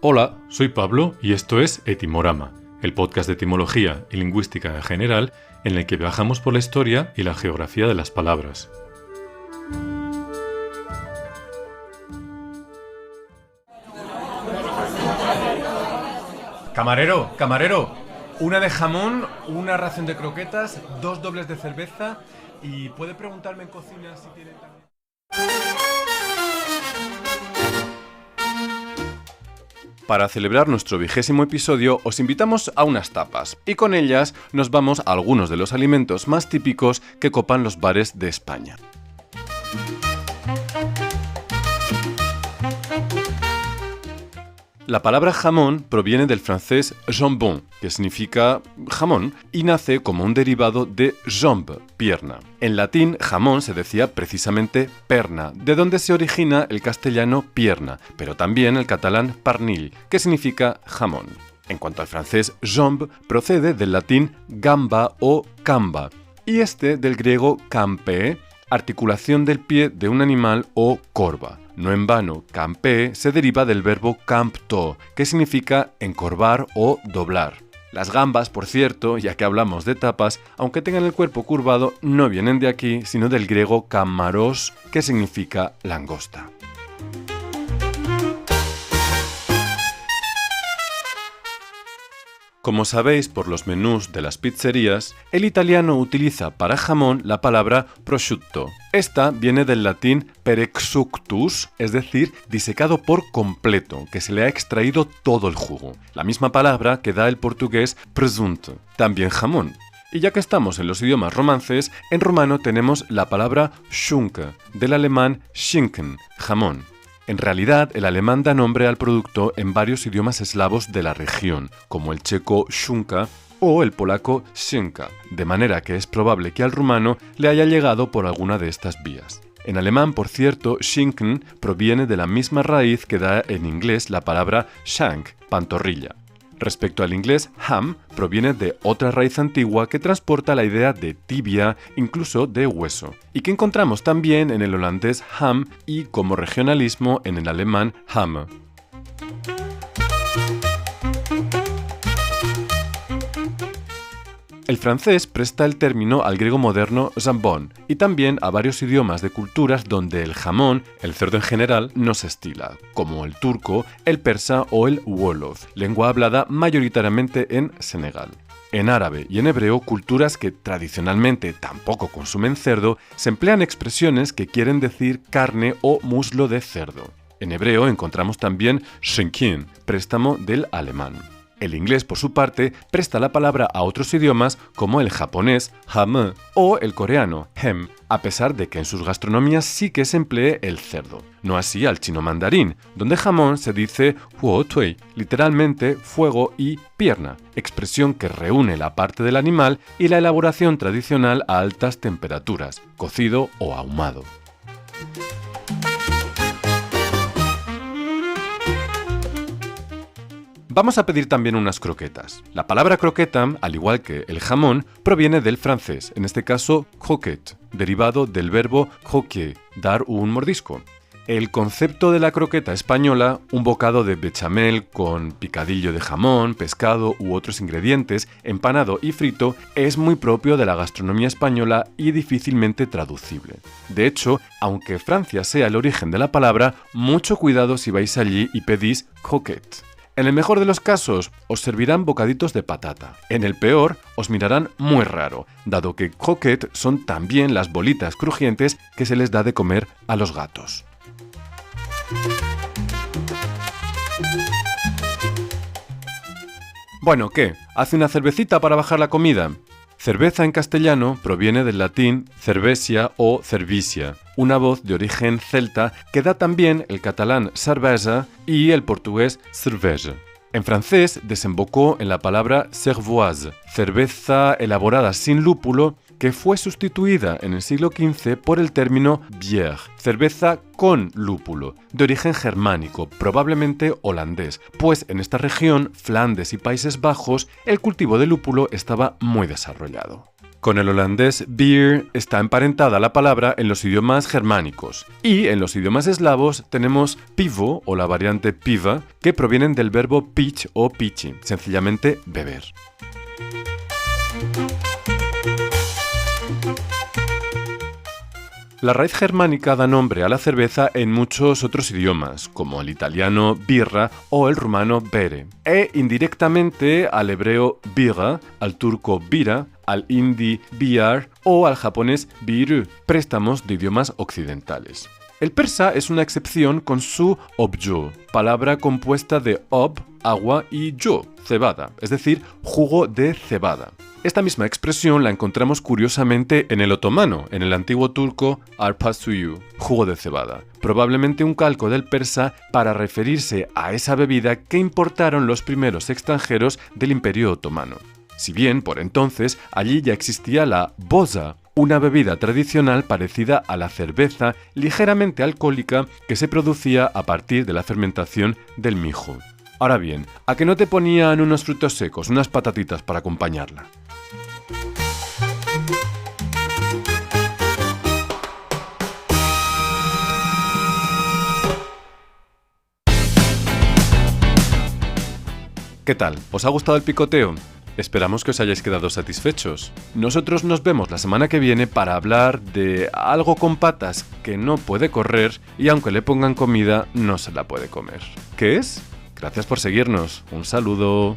Hola, soy Pablo y esto es Etimorama, el podcast de etimología y lingüística en general en el que viajamos por la historia y la geografía de las palabras. Camarero, una de jamón, una ración de croquetas, 2 dobles de cerveza y puede preguntarme en cocina si tiene también... Para celebrar nuestro 20º episodio os invitamos a unas tapas y con ellas nos vamos a algunos de los alimentos más típicos que copan los bares de España. La palabra jamón proviene del francés jambon, que significa jamón, y nace como un derivado de jambe, pierna. En latín, jamón se decía precisamente perna, de donde se origina el castellano pierna, pero también el catalán pernil, que significa jamón. En cuanto al francés, jambe procede del latín gamba o camba, y del griego campe, articulación del pie de un animal o corva. No en vano, campe se deriva del verbo campto, que significa encorvar o doblar. Las gambas, por cierto, ya que hablamos de tapas, aunque tengan el cuerpo curvado, no vienen de aquí, sino del griego kamaros, que significa langosta. Como sabéis por los menús de las pizzerías, el italiano utiliza para jamón la palabra prosciutto. Esta viene del latín perexuctus, es decir, disecado por completo, que se le ha extraído todo el jugo. La misma palabra que da el portugués presunto, también jamón. Y ya que estamos en los idiomas romances, en rumano tenemos la palabra Schinken, del alemán Schinken, jamón. En realidad, el alemán da nombre al producto en varios idiomas eslavos de la región, como el checo szynka o el polaco szynka, de manera que es probable que al rumano le haya llegado por alguna de estas vías. En alemán, por cierto, Schinken proviene de la misma raíz que da en inglés la palabra shank, pantorrilla. Respecto al inglés, ham proviene de otra raíz antigua que transporta la idea de tibia, incluso de hueso, y que encontramos también en el holandés ham y como regionalismo en el alemán Hamme. El francés presta el término al griego moderno jambon y también a varios idiomas de culturas donde el jamón, el cerdo en general, no se estila, como el turco, el persa o el wolof, lengua hablada mayoritariamente en Senegal. En árabe y en hebreo, culturas que tradicionalmente tampoco consumen cerdo, se emplean expresiones que quieren decir carne o muslo de cerdo. En hebreo encontramos también shenkin, préstamo del alemán. El inglés, por su parte, presta la palabra a otros idiomas como el japonés, ham, o el coreano, hem, a pesar de que en sus gastronomías sí que se emplee el cerdo. No así al chino mandarín, donde jamón se dice huo tui, literalmente fuego y pierna, expresión que reúne la parte del animal y la elaboración tradicional a altas temperaturas, cocido o ahumado. Vamos a pedir también unas croquetas. La palabra croqueta, al igual que el jamón, proviene del francés, en este caso croquette, derivado del verbo croquer, dar un mordisco. El concepto de la croqueta española, un bocado de bechamel con picadillo de jamón, pescado u otros ingredientes, empanado y frito, es muy propio de la gastronomía española y difícilmente traducible. De hecho, aunque Francia sea el origen de la palabra, mucho cuidado si vais allí y pedís croquette. En el mejor de los casos, os servirán bocaditos de patata. En el peor, os mirarán muy raro, dado que croquettes son también las bolitas crujientes que se les da de comer a los gatos. Bueno, ¿qué? ¿Hace una cervecita para bajar la comida? Cerveza en castellano proviene del latín cervesia o cervicia, una voz de origen celta que da también el catalán cervesa y el portugués cerveja. En francés desembocó en la palabra cervoise, cerveza elaborada sin lúpulo, que fue sustituida en el siglo XV por el término bière, cerveza con lúpulo, de origen germánico, probablemente holandés, pues en esta región, Flandes y Países Bajos, el cultivo de lúpulo estaba muy desarrollado. Con el holandés bier está emparentada la palabra en los idiomas germánicos. Y en los idiomas eslavos tenemos pivo o la variante piva, que provienen del verbo pić o pići, sencillamente beber. La raíz germánica da nombre a la cerveza en muchos otros idiomas, como el italiano birra o el rumano bere, e indirectamente al hebreo bira, al turco bira, al hindi biyar o al japonés biru, préstamos de idiomas occidentales. El persa es una excepción con su objo, palabra compuesta de ob, agua, y jo, cebada, es decir, jugo de cebada. Esta misma expresión la encontramos curiosamente en el otomano, en el antiguo turco arpa suyu, jugo de cebada, probablemente un calco del persa para referirse a esa bebida que importaron los primeros extranjeros del Imperio Otomano. Si bien, por entonces, allí ya existía la boza, una bebida tradicional parecida a la cerveza, ligeramente alcohólica, que se producía a partir de la fermentación del mijo. Ahora bien, ¿a que no te ponían unos frutos secos, unas patatitas para acompañarla? ¿Qué tal? ¿Os ha gustado el picoteo? Esperamos que os hayáis quedado satisfechos. Nosotros nos vemos la semana que viene para hablar de algo con patas que no puede correr y aunque le pongan comida no se la puede comer. ¿Qué es? Gracias por seguirnos. Un saludo.